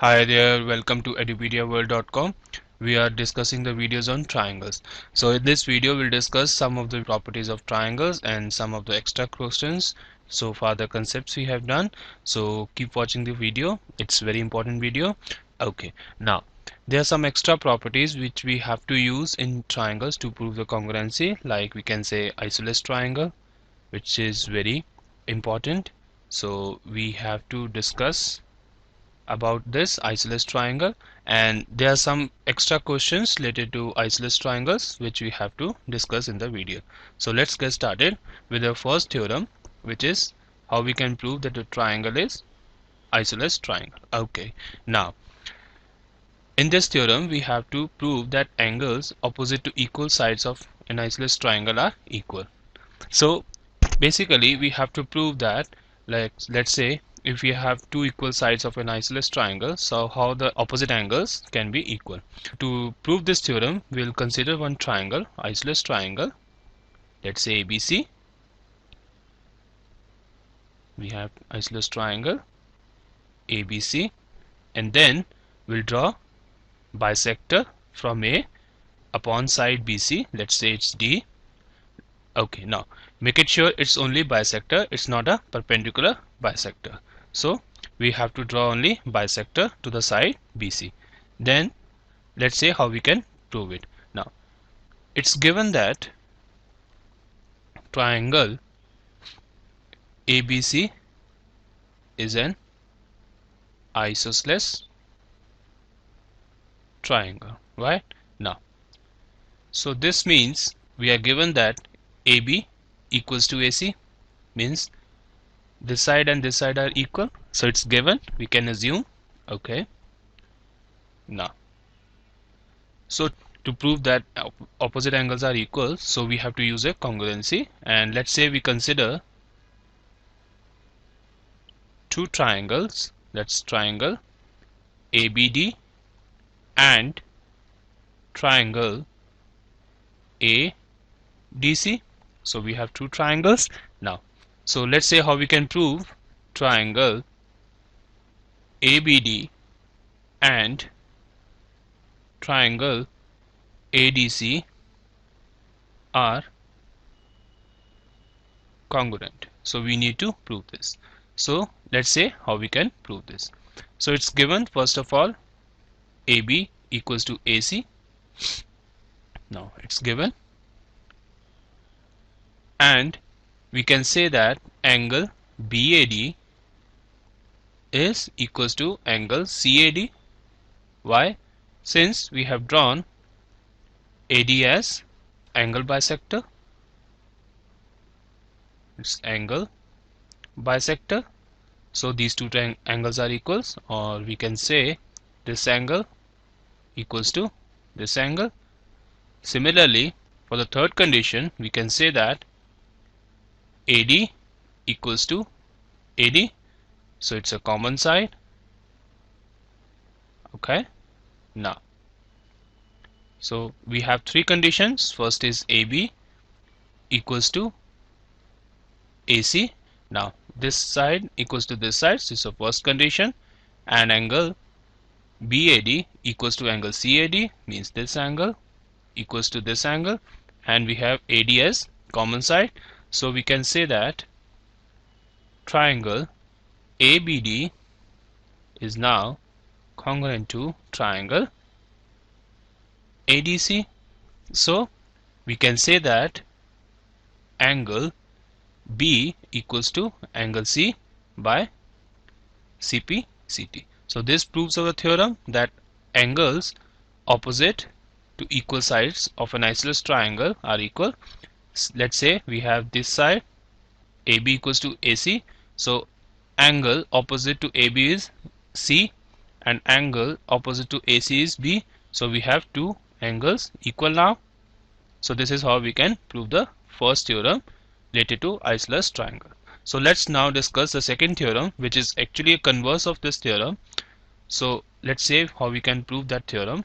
Hi there, welcome to edupediaworld.com. We are discussing the videos on triangles. So in this video we'll discuss some of the properties of triangles and some of the extra questions. So far the concepts we have done. So keep watching the video. It's very important video. Okay, now there are some extra properties which we have to use in triangles to prove the congruency, like we can say isosceles triangle, which is very important. So we have to discuss about this isosceles triangle, and there are some extra questions related to isosceles triangles which we have to discuss in the video. So let's get started with the first theorem, which is how we can prove that a triangle is isosceles triangle. Okay, now in this theorem we have to prove that angles opposite to equal sides of an isosceles triangle are equal. So basically we have to prove that, like, let's say if we have two equal sides of an isosceles triangle, so how the opposite angles can be equal. To prove this theorem, we'll consider one triangle, isosceles triangle. Let's say ABC. We have isosceles triangle ABC, and then we'll draw bisector from A upon side BC. Let's say it's D. Okay, now make it sure it's only bisector, it's not a perpendicular bisector. So we have to draw only bisector to the side BC. Then let's say how we can prove it. Now it's given that triangle ABC is an isosceles triangle, right? Now, so this means we are given that AB equals to AC, means this side and this side are equal, so it's given, we can assume. Okay, now so to prove that opposite angles are equal, so we have to use a congruency, and let's say we consider two triangles, that's triangle ABD and triangle ADC. So we have two triangles now. So let's say how we can prove triangle ABD and triangle ADC are congruent. So we need to prove this. So let's say how we can prove this. So it's given, first of all, AB equals to AC. Now it's given, and we can say that angle BAD is equals to angle CAD. Why? Since we have drawn AD as angle bisector, it's angle bisector, so these two angles are equals, or we can say this angle equals to this angle. Similarly, for the third condition, we can say that AD equals to AD, so it's a common side. Okay, now so we have three conditions. First is AB equals to AC. Now this side equals to this side, so it's the first condition, and angle BAD equals to angle CAD, means this angle equals to this angle, and we have AD as common side, so we can say that triangle ABD is now congruent to triangle ADC. So we can say that angle B equals to angle C by CP CT. So this proves our theorem that angles opposite to equal sides of an isosceles triangle are equal. Let's say we have this side AB equals to AC, so angle opposite to AB is C and angle opposite to AC is B, so we have two angles equal now. So this is how we can prove the first theorem related to isosceles triangle. So let's now discuss the second theorem, which is actually a converse of this theorem. So let's say how we can prove that theorem.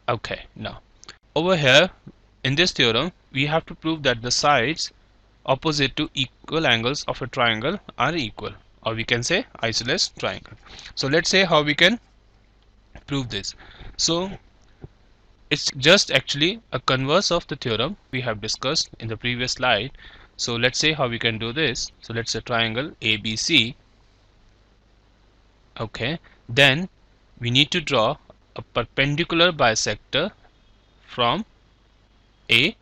Okay, now over here in this theorem we have to prove that the sides opposite to equal angles of a triangle are equal. or we can say isosceles triangle. So let's say how we can prove this. So it's just actually a converse of the theorem we have discussed in the previous slide. So let's say how we can do this. So let's say triangle ABC. Okay, then we need to draw a perpendicular bisector from A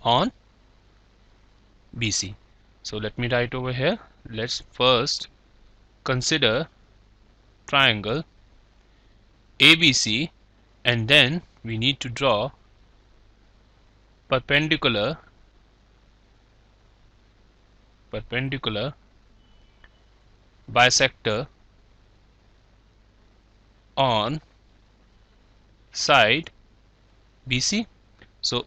on BC. So let me write over here. Let's first consider triangle ABC, and then we need to draw perpendicular bisector on side BC. So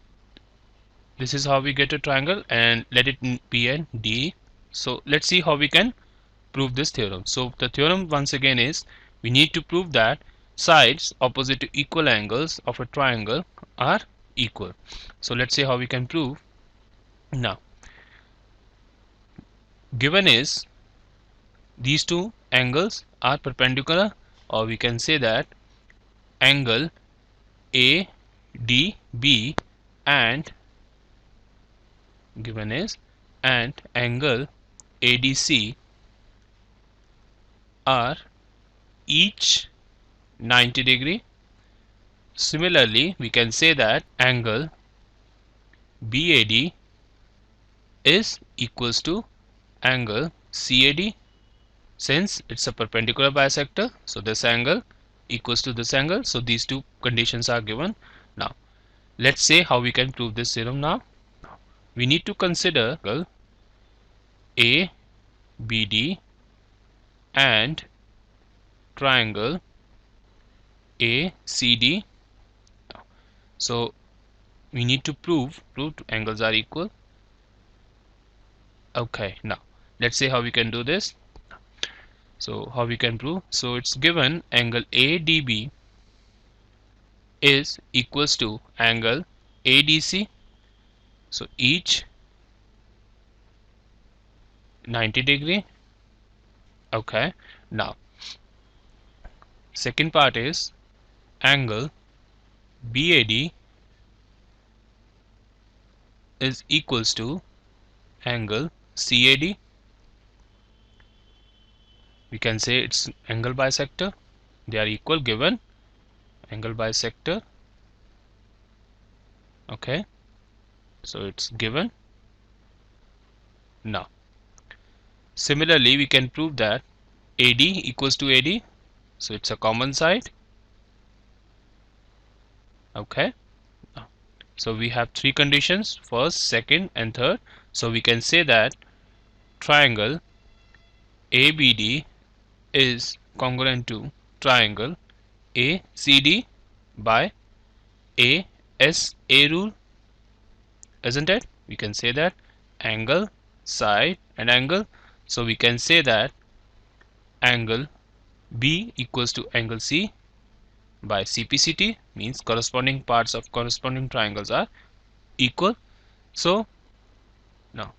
this is how we get a triangle, and let it be a D. So let's see how we can prove this theorem. So the theorem once again is we need to prove that sides opposite to equal angles of a triangle are equal. So let's see how we can prove. Now given is these two angles are perpendicular, or we can say that angle ADB and given is and angle ADC are each 90 degree. Similarly, we can say that angle BAD is equals to angle CAD, since it's a perpendicular bisector. So this angle equals to this angle. So these two conditions are given. Now let's say how we can prove this theorem. Now we need to consider angle ABD and triangle ACD. So we need to prove two angles are equal. Okay, now let's say how we can do this. So how we can prove? So it's given angle ADB is equals to angle ADC. So each 90 degree. Okay, now second part is angle BAD is equals to angle CAD. We can say it's angle bisector. They are equal given angle bisector. Okay, so it's given. Now similarly we can prove that AD equals to AD. So it's a common side. Okay, so we have three conditions, first, second and third. So we can say that triangle ABD is congruent to triangle ACD by ASA rule, isn't it? We can say that angle, side and angle. So we can say that angle B equals to angle C by CPCT, means corresponding parts of corresponding triangles are equal. So now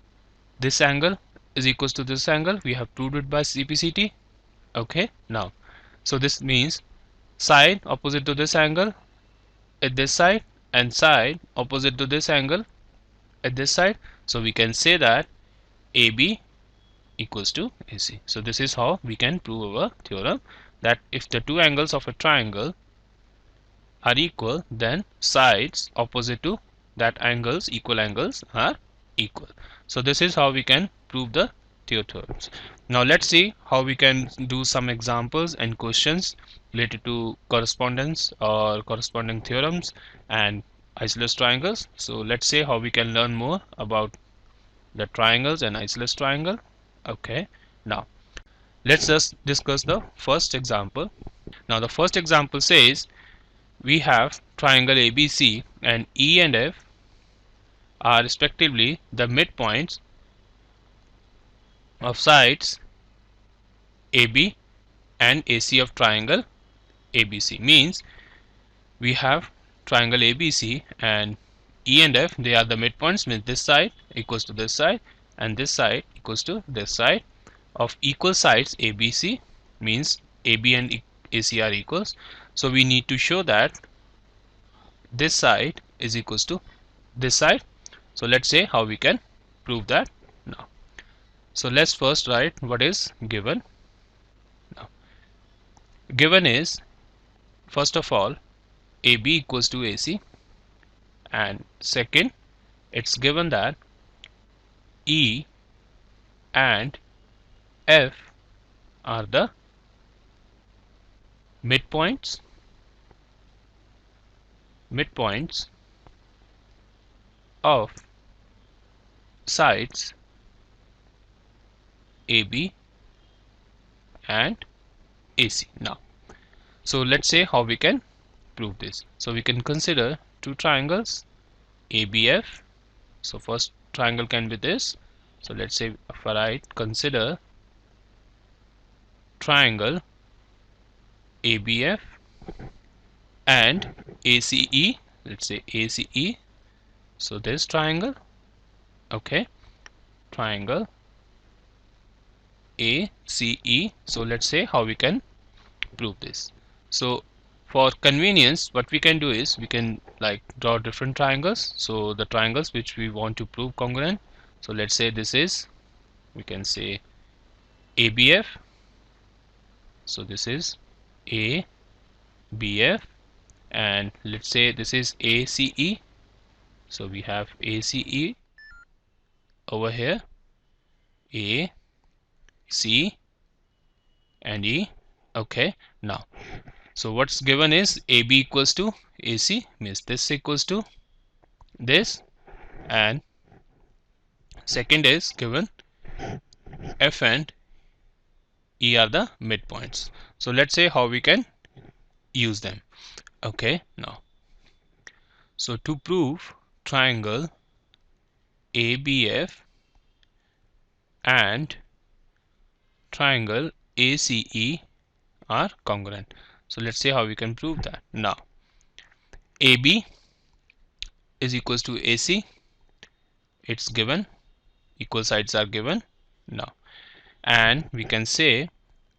this angle is equals to this angle. We have proved it by CPCT. Okay, now so this means side opposite to this angle at this side and side opposite to this angle at this side. So we can say that AB equals to AC. So this is how we can prove our theorem, that if the two angles of a triangle are equal, then sides opposite to that angles, equal angles, are equal. So this is how we can prove the theorems. Now let's see how we can do some examples and questions related to correspondence or corresponding theorems and isosceles triangles. So let's see how we can learn more about the triangles and isosceles triangle. Okay, now let's just discuss the first example. Now the first example says we have triangle ABC and E and F are respectively the midpoints of sides AB and AC of triangle ABC. Means we have triangle ABC and E and F, they are the midpoints, means this side equals to this side and this side equals to this side of equal sides ABC, means AB and AC are equals. So we need to show that this side is equals to this side. So let's say how we can prove that now. So let's first write what is given. Now, given is, first of all, AB equals to AC, and second, it's given that E and F are the midpoints of sides AB and AC. Now, so let's say how we can prove this. So we can consider two triangles ABF. So first triangle can be this. So let's say if I write, consider triangle ABF and ACE. Let's say ACE. So this triangle, okay, triangle ACE. So let's say how we can prove this. So for convenience, what we can do is we can like draw different triangles. So the triangles which we want to prove congruent. So let's say this is, we can say ABF. So this is ABF, and let's say this is ACE. So we have ACE over here, A, C and E. Okay, now so what's given is AB equals to AC, means this equals to this, and second is given F and E are the midpoints. So let's say how we can use them. Okay, now so to prove triangle ABF and triangle ACE are congruent. So let's see how we can prove that. Now AB is equals to AC, it's given, equal sides are given. Now, and we can say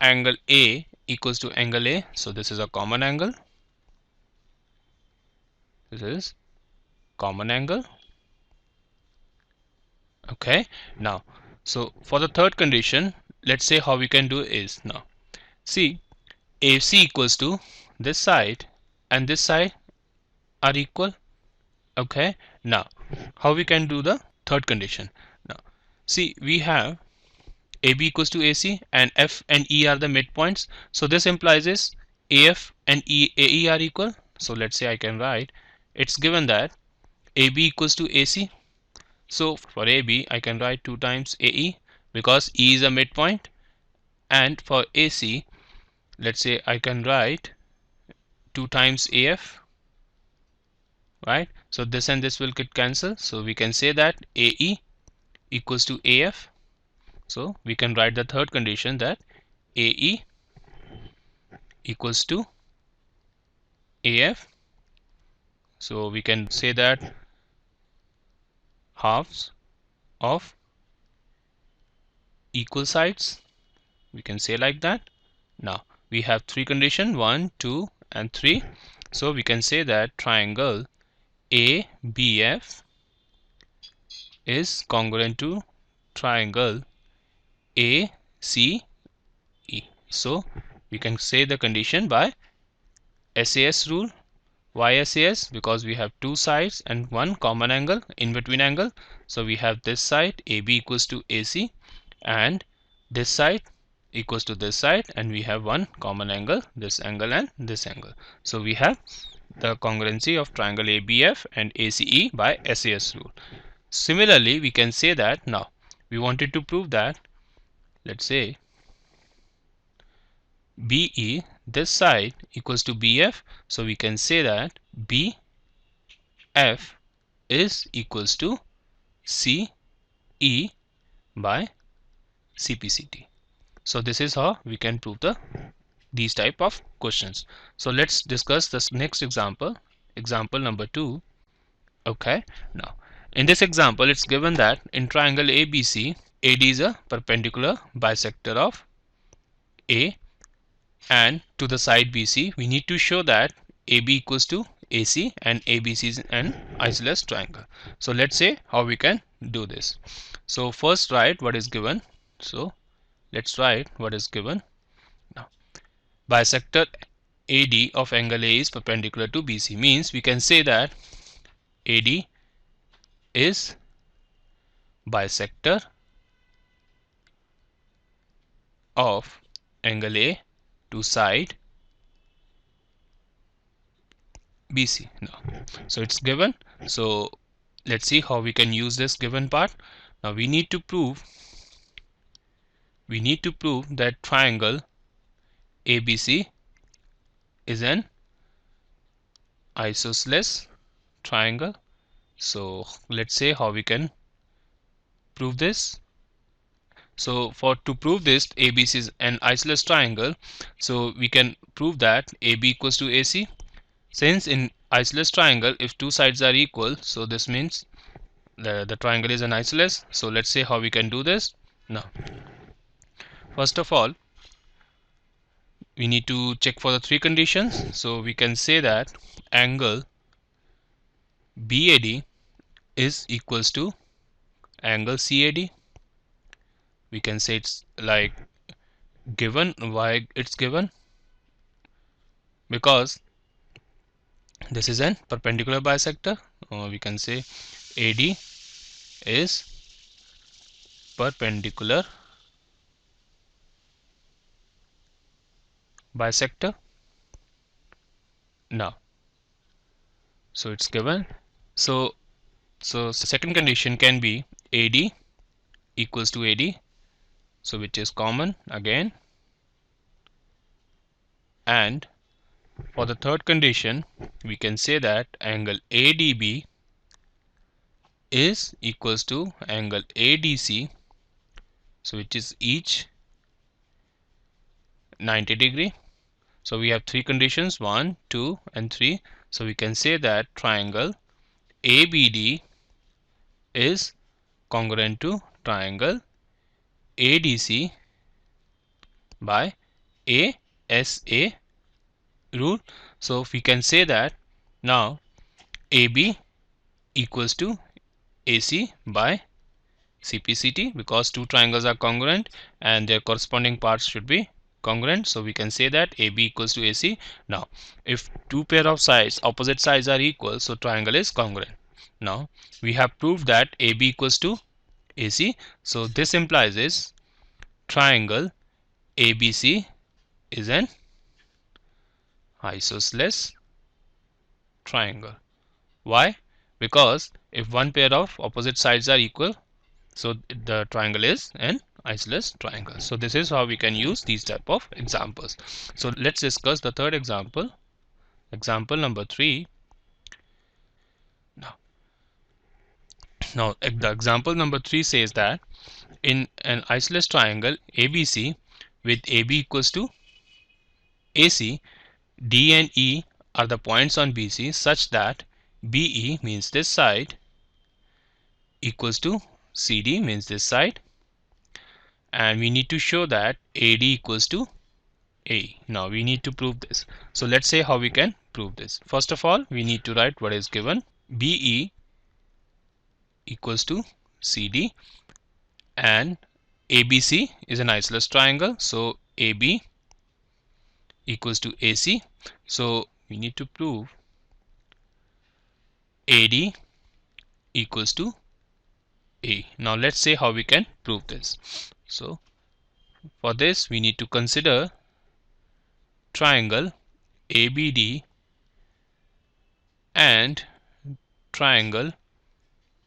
angle A equals to angle A. So this is a common angle. This is common angle. Okay, now so for the third condition, let's say how we can do is, now see, AC equals to this side and this side are equal. Okay, now how we can do the third condition. Now see, we have AB equals to AC and F and E are the midpoints. So this implies is AF and AE are equal. So let's say I can write, it's given that AB equals to AC. So for AB I can write 2 times AE because E is a midpoint, and for AC let's say I can write 2 times AF, right? So this and this will get cancelled. So we can say that AE equals to AF. So we can write the third condition that AE equals to AF. So we can say that halves of equal sides, we can say like that. Now we have three conditions, 1, 2 and 3. So we can say that triangle ABF is congruent to triangle ACE. So we can say the condition by SAS rule. Why SAS? Because we have two sides and one common angle, in between angle. So we have this side AB equals to AC and this side equals to this side, and we have one common angle, this angle and this angle. So we have the congruency of triangle ABF and ACE by SAS rule. Similarly, we can say that now we wanted to prove that, let's say BE, this side equals to BF. So we can say that BF is equals to CE by CPCT. So this is how we can prove these type of questions. So let's discuss this next example, example number 2. Okay, now in this example it's given that in triangle ABC AD is a perpendicular bisector of A, and to the side BC we need to show that AB equals to AC and ABC is an isosceles triangle. So let's say how we can do this. So first write what is given. So let's write what is given. Now bisector AD of angle A is perpendicular to BC, means we can say that AD is bisector of angle A to side BC. Now, so it's given. So let's see how we can use this given part. Now we need to prove that triangle ABC is an isosceles triangle. So let's say how we can prove this. So to prove this ABC is an isosceles triangle, so we can prove that AB equals to AC. Since in isosceles triangle, if two sides are equal, so this means the triangle is an isosceles. So let's say how we can do this. Now first of all we need to check for the three conditions. So we can say that angle BAD is equals to angle CAD. We can say it's like given. Why it's given? Because this is an perpendicular bisector. We can say AD is perpendicular bisector. Now so it's given. So second condition can be AD equals to AD, so which is common again. And for the third condition we can say that angle ADB is equals to angle ADC, so which is each 90 degree. So we have three conditions, 1, 2 and 3. So we can say that triangle ABD is congruent to triangle ADC by ASA rule. So we can say that now AB equals to AC by CPCT, because two triangles are congruent and their corresponding parts should be congruent. So we can say that AB equals to AC. Now if two pair of sides, opposite sides are equal, so triangle is congruent. Now we have proved that AB equals to AC. So this implies is triangle ABC is an isosceles triangle. Why? Because if one pair of opposite sides are equal, so the triangle is an isosceles triangle. So this is how we can use these type of examples. So let's discuss the third example. Example number 3. Now the example number 3 says that in an isosceles triangle ABC with AB equals to AC, D and E are the points on BC such that BE means this side equals to CD means this side, and we need to show that AD equals to A. Now we need to prove this. So let's say how we can prove this. First of all we need to write what is given. BE equals to CD and ABC is an isosceles triangle, so AB equals to AC. So we need to prove AD equals to A. Now let's say how we can prove this. So for this we need to consider triangle ABD and triangle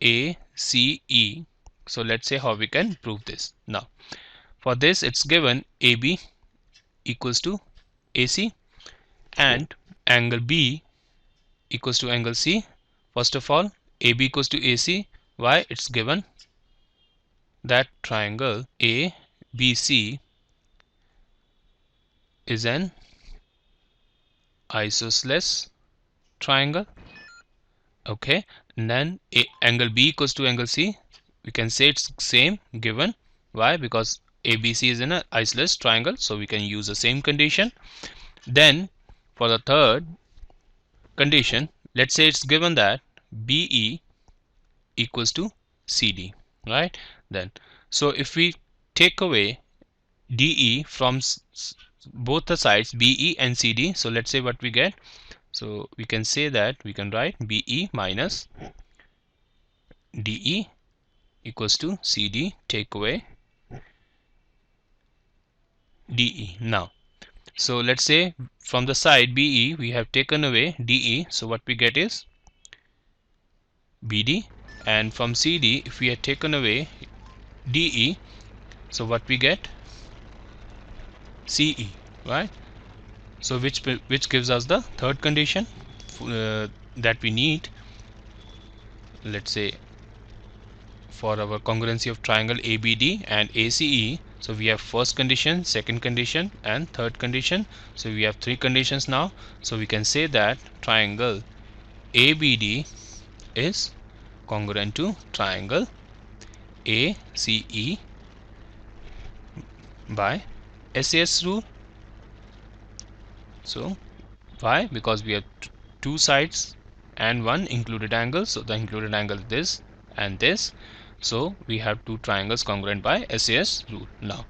ACE. So let's say how we can prove this. Now for this it's given AB equals to AC and angle B equals to angle C. First of all AB equals to AC. Why? It's given that triangle ABC is an isosceles triangle. Okay, and then angle B equals to angle C. We can say it's same given. Why? Because ABC is in an isosceles triangle, so we can use the same condition. Then for the third condition, let's say it's given that BE equals to CD, right? Then, so if we take away DE from both the sides BE and CD, so let's say what we get. So we can say that we can write BE minus DE equals to CD, take away DE. Now, so let's say from the side BE we have taken away DE, so what we get is BD, and from CD if we had taken away DE, so what we get CE, right? So which gives us the third condition that we need, let's say for our congruency of triangle ABD and ACE. So we have first condition, second condition and third condition. So we have three conditions now. So we can say that triangle ABD is congruent to triangle ACE by SAS rule. So why? Because we have two sides and one included angle. So the included angle is this and this. So we have two triangles congruent by SAS rule. Now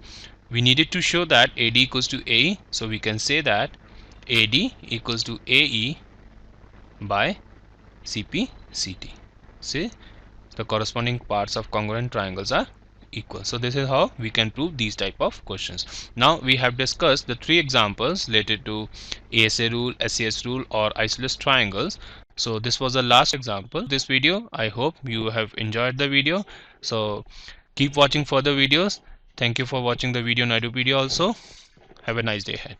we needed to show that AD equals to AE. So we can say that AD equals to AE by CP CT. See, the corresponding parts of congruent triangles are equal. So this is how we can prove these type of questions. Now we have discussed the three examples related to ASA rule, SAS rule or isosceles triangles. So this was the last example this video. I hope you have enjoyed the video. So keep watching further videos. Thank you for watching the video Naidupedia also. Have a nice day ahead.